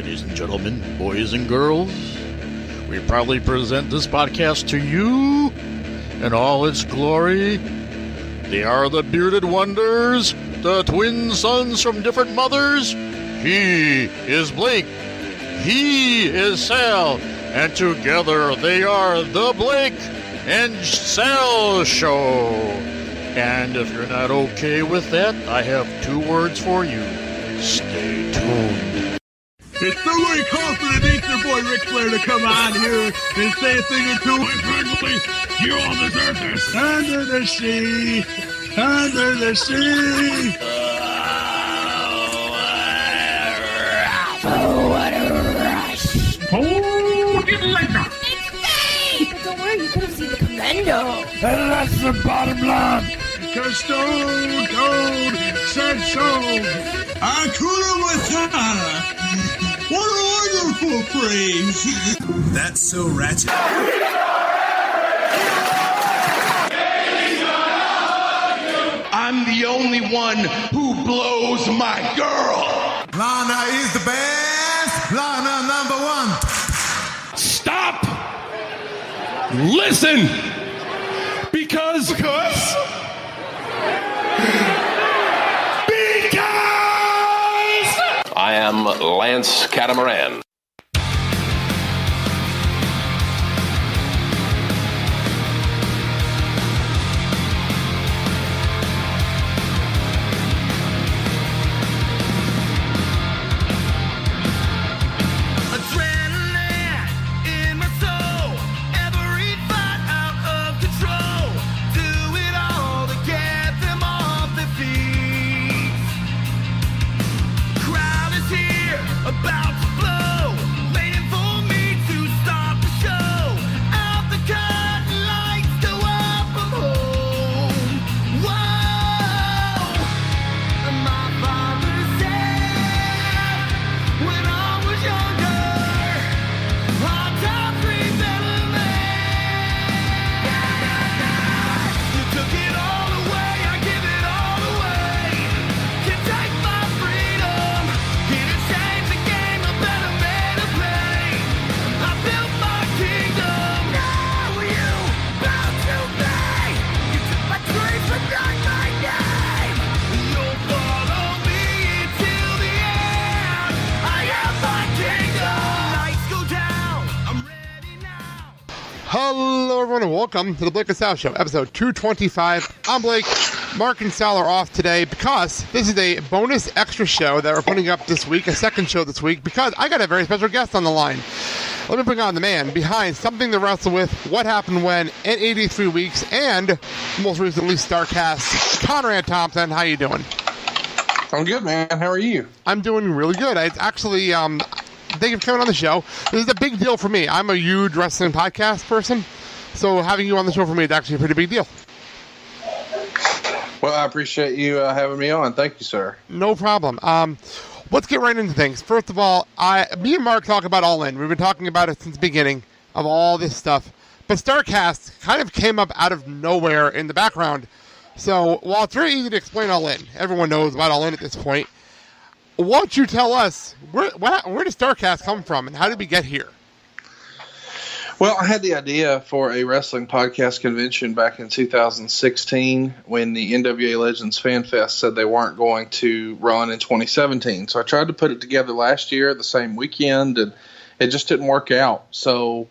Ladies and gentlemen, boys and girls, we proudly present this podcast to you in all its glory. They are the bearded wonders, the twin sons from different mothers. He is Blake, he is Sal, and together they are the Blake and Sal Show. And if you're not okay with that, I have 2 words for you. Stay tuned. It's nobody confident needs their boy Ric Flair to come on here and say a thing or two. Friendly, you all deserve this. Under the sea, under the sea. Oh, what a rush. Hold it later. It's fake! But don't worry, you could have seen the commando. And that's the bottom line. Because Stone Cold said so. Hakuna Matata. What a wonderful phrase. That's so ratchet. I'm the only one who blows my girl. Lana is the best. Lana #1. Stop! Listen! Because I am Lance Catamaran. Hello, everyone, and welcome to the Blake and Sal Show, episode 225. I'm Blake. Mark and Sal are off today because this is a bonus extra show that we're putting up this week, a second show this week, because I got a very special guest on the line. Let me bring on the man behind Something to Wrestle With, What Happened When, in 83 Weeks, and most recently Starrcast, Conrad Thompson. How you doing? I'm good, man. How are you? I'm doing really good. It's actually, thank you for coming on the show. This is a big deal for me. I'm a huge wrestling podcast person, so having you on the show for me is actually a pretty big deal. Well, I appreciate you having me on. Thank you, sir. No problem. Let's get right into things. First of all, me and Mark talk about All In. We've been talking about it since the beginning of all this stuff. But Starrcast kind of came up out of nowhere in the background. So while it's very easy to explain All In, everyone knows about All In at this point. Why don't you tell us, where did Starrcast come from and how did we get here? Well, I had the idea for a wrestling podcast convention back in 2016 when the NWA Legends Fan Fest said they weren't going to run in 2017. So I tried to put it together last year, the same weekend, and it just didn't work out. So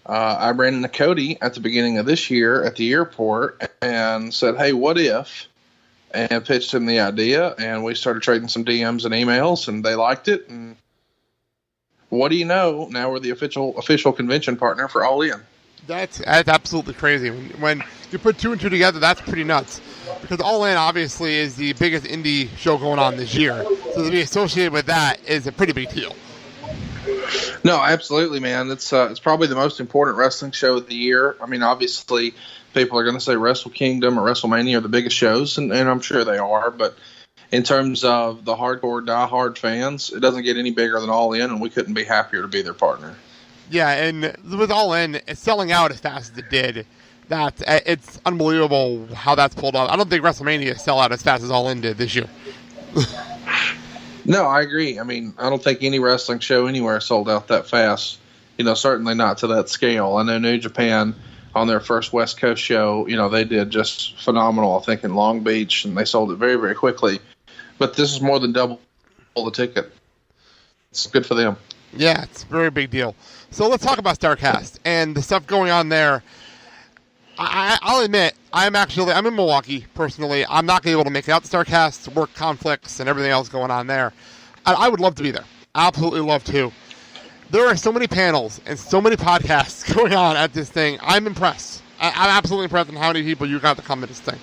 I ran into Cody at the beginning of this year at the airport and said, hey, what if? And pitched him the idea, and we started trading some DMs and emails, and they liked it. And what do you know? Now we're the official convention partner for All In. That's absolutely crazy. When you put 2 and 2 together, that's pretty nuts. Because All In obviously is the biggest indie show going on this year, so to be associated with that is a pretty big deal. No, absolutely, man. It's probably the most important wrestling show of the year. I mean, obviously, people are going to say Wrestle Kingdom or WrestleMania are the biggest shows, and I'm sure they are. But in terms of the hardcore, diehard fans, it doesn't get any bigger than All In, and we couldn't be happier to be their partner. Yeah, and with All In, it's selling out as fast as it did. It's unbelievable how that's pulled off. I don't think WrestleMania sell out as fast as All In did this year. No, I agree. I mean, I don't think any wrestling show anywhere sold out that fast. Certainly not to that scale. I know New Japan on their first West Coast show, they did just phenomenal, I think, in Long Beach, and they sold it very, very quickly. But this is more than double the ticket. It's good for them. Yeah, it's a very big deal. So let's talk about Starrcast and the stuff going on there. I'll admit, I'm in Milwaukee, personally. I'm not going to be able to make it out to Starrcast, work conflicts, and everything else going on there. I would love to be there. Absolutely love to. There are so many panels and so many podcasts going on at this thing. I'm impressed. I'm absolutely impressed with how many people you got to come to this thing.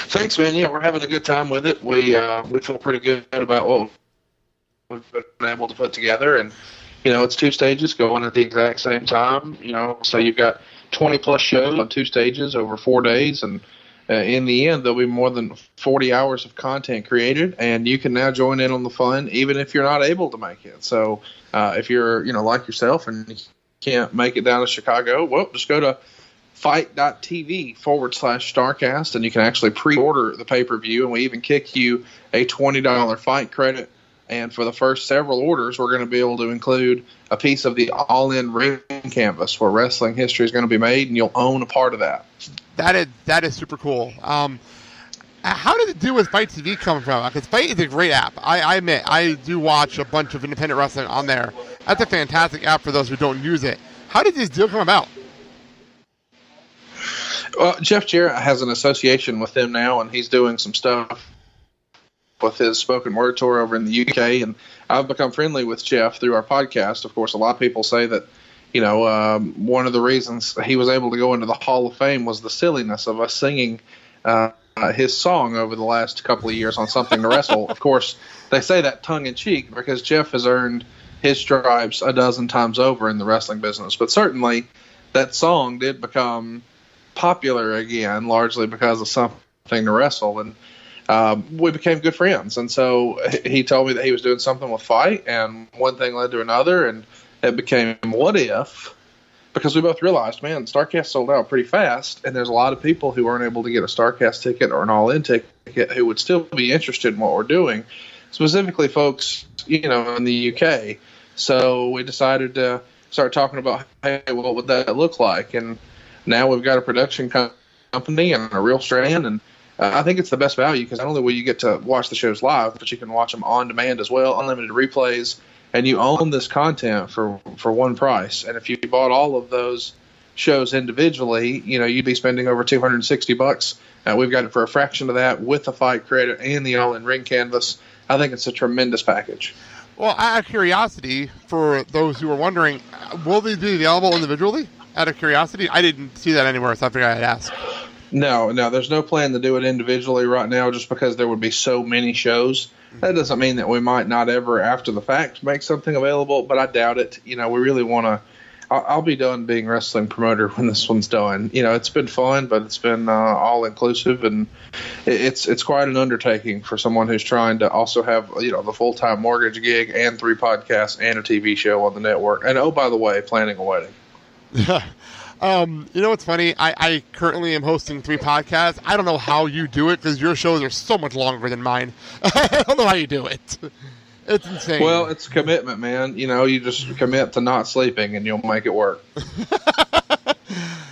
Thanks, man. Yeah, we're having a good time with it. We feel pretty good about what we've been able to put together, and it's 2 stages going at the exact same time. So you've got 20+ shows on 2 stages over 4 days, and in the end, there'll be more than 40 hours of content created, and you can now join in on the fun, even if you're not able to make it. So if you're, like yourself and you can't make it down to Chicago, well, just go to fight.tv/Starrcast, and you can actually pre-order the pay-per-view, and we even kick you a $20 fight credit. And for the first several orders, we're going to be able to include a piece of the all-in ring canvas where wrestling history is going to be made, and you'll own a part of that. That is super cool. How did it do with Fight TV come from? Because Fight is a great app. I admit, I do watch a bunch of independent wrestling on there. That's a fantastic app for those who don't use it. How did this deal come about? Well, Jeff Jarrett has an association with them now, and he's doing some stuff with his spoken word tour over in the UK, and I've become friendly with Jeff through our podcast. Of course, a lot of people say that, one of the reasons he was able to go into the Hall of Fame was the silliness of us singing his song over the last couple of years on Something to Wrestle. Of course, they say that tongue-in-cheek because Jeff has earned his stripes a dozen times over in the wrestling business. But certainly that song did become popular again, largely because of Something to Wrestle. And we became good friends. And so he told me that he was doing something with Fight, and one thing led to another, and it became What If? Because we both realized, man, Starrcast sold out pretty fast, and there's a lot of people who aren't able to get a Starrcast ticket or an all-in ticket who would still be interested in what we're doing, specifically folks, in the UK. So we decided to start talking about, hey, what would that look like? And now we've got a production company and a real strand, and I think it's the best value because not only will you get to watch the shows live, but you can watch them on demand as well, unlimited replays, and you own this content for one price. And if you bought all of those shows individually, you'd be spending over $260. We've got it for a fraction of that with the fight credit and the all-in ring canvas. I think it's a tremendous package. Well, out of curiosity, for those who are wondering, will these be available individually? Out of curiosity, I didn't see that anywhere, so I figured I'd ask. No, there's no plan to do it individually right now just because there would be so many shows. That doesn't mean that we might not ever, after the fact, make something available, but I doubt it. We really want to – I'll be done being wrestling promoter when this one's done. It's been fun, but it's been all-inclusive, and it's quite an undertaking for someone who's trying to also have, the full-time mortgage gig and 3 podcasts and a TV show on the network. And, oh, by the way, planning a wedding. What's funny? I currently am hosting 3 podcasts. I don't know how you do it because your shows are so much longer than mine. I don't know how you do it. It's insane. Well, it's commitment, man. You just commit to not sleeping and you'll make it work.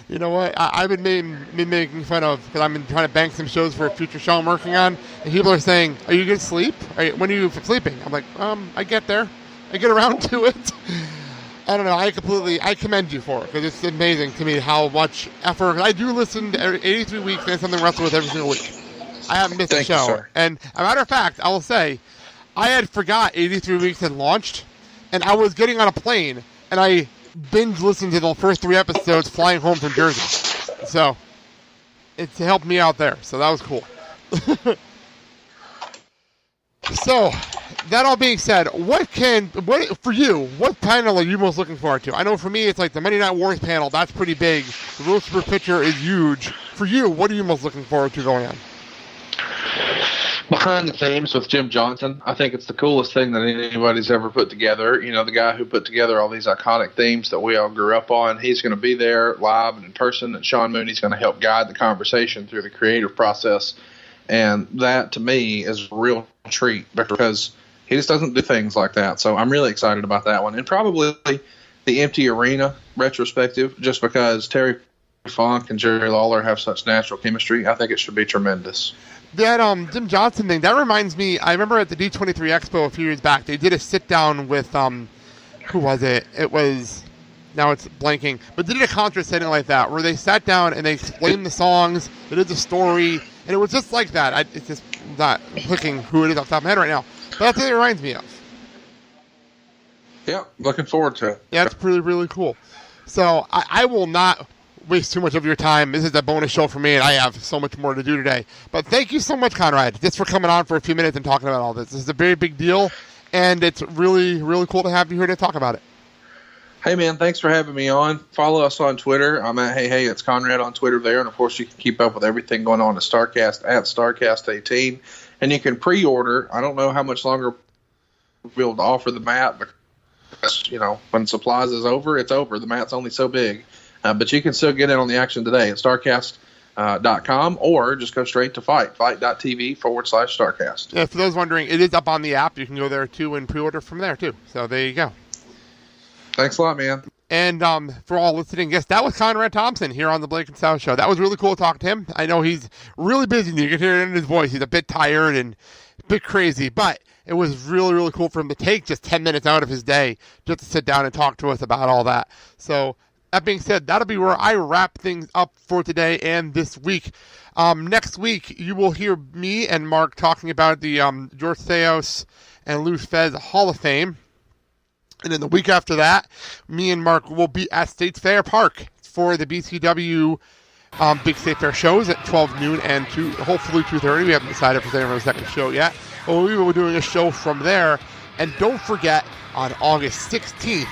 You know what? I've been making fun of because I've been trying to bank some shows for a future show I'm working on, and people are saying, "Are you going to sleep? When are you sleeping?" I'm like, I get there. I get around to it. I don't know. I commend you for it because it's amazing to me how much effort. I do listen to 83 weeks and something wrestle with every single week. I haven't missed a show. Sir. And a matter of fact, I will say, I had forgot 83 weeks had launched, and I was getting on a plane, and I binge listened to the first 3 episodes flying home from Jersey. So it helped me out there. So that was cool. So. That all being said, what for you, what panel are you most looking forward to? I know for me, it's like the Monday Night Wars panel. That's pretty big. The World Super Picture is huge. For you, what are you most looking forward to going on? Behind the Themes with Jim Johnson. I think it's the coolest thing that anybody's ever put together. The guy who put together all these iconic themes that we all grew up on, he's going to be there live and in person, and Sean Mooney's going to help guide the conversation through the creative process. And that, to me, is a real treat because he just doesn't do things like that. So I'm really excited about that one. And probably the Empty Arena retrospective, just because Terry Funk and Jerry Lawler have such natural chemistry. I think it should be tremendous. That Jim Johnson thing, that reminds me, I remember at the D23 Expo a few years back, they did a sit-down with, who was it? It was, now it's blanking, but they did a concert setting like that, where they sat down and they explained the songs, they did the story, and it was just like that. It's just not clicking who it is off the top of my head right now. But that's what it reminds me of. Yeah, looking forward to it. Yeah, it's really, really cool. So I will not waste too much of your time. This is a bonus show for me, and I have so much more to do today. But thank you so much, Conrad, just for coming on for a few minutes and talking about all this. This is a very big deal, and it's really, really cool to have you here to talk about it. Hey, man, thanks for having me on. Follow us on Twitter. I'm at Hey, it's Conrad on Twitter there. And, of course, you can keep up with everything going on at Starrcast at Starrcast18. And you can pre-order. I don't know how much longer we'll be able to offer the mat because, when supplies is over, it's over. The mat's only so big. But you can still get in on the action today at Starrcast.com or just go straight to fight.tv/Starrcast. Yeah, for those wondering, it is up on the app. You can go there, too, and pre-order from there, too. So there you go. Thanks a lot, man. And for all listening, yes, that was Conrad Thompson here on the Blake and South Show. That was really cool to talk to him. I know he's really busy. You can hear it in his voice. He's a bit tired and a bit crazy, but it was really, really cool for him to take just 10 minutes out of his day just to sit down and talk to us about all that. So that being said, that'll be where I wrap things up for today and this week. Next week, you will hear me and Mark talking about the George Theos and Lou Fez Hall of Fame. And then the week after that, me and Mark will be at State Fair Park for the BCW Big State Fair shows at 12 noon and hopefully 2:30. We haven't decided if there's any second show yet. But we will be doing a show from there. And don't forget, on August 16th,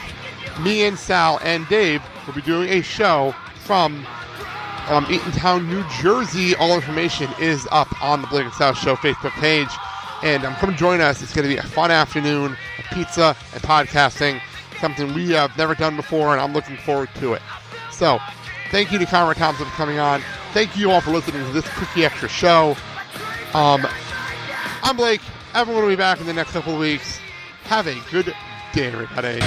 me and Sal and Dave will be doing a show from Eatontown, New Jersey. All information is up on the Blake and South Show Facebook page. And come join us. It's going to be a fun afternoon of pizza and podcasting, something we have never done before, and I'm looking forward to it. So, thank you to Conrad Thompson for coming on. Thank you all for listening to this quickie extra show. I'm Blake. Everyone will be back in the next couple of weeks. Have a good day, everybody.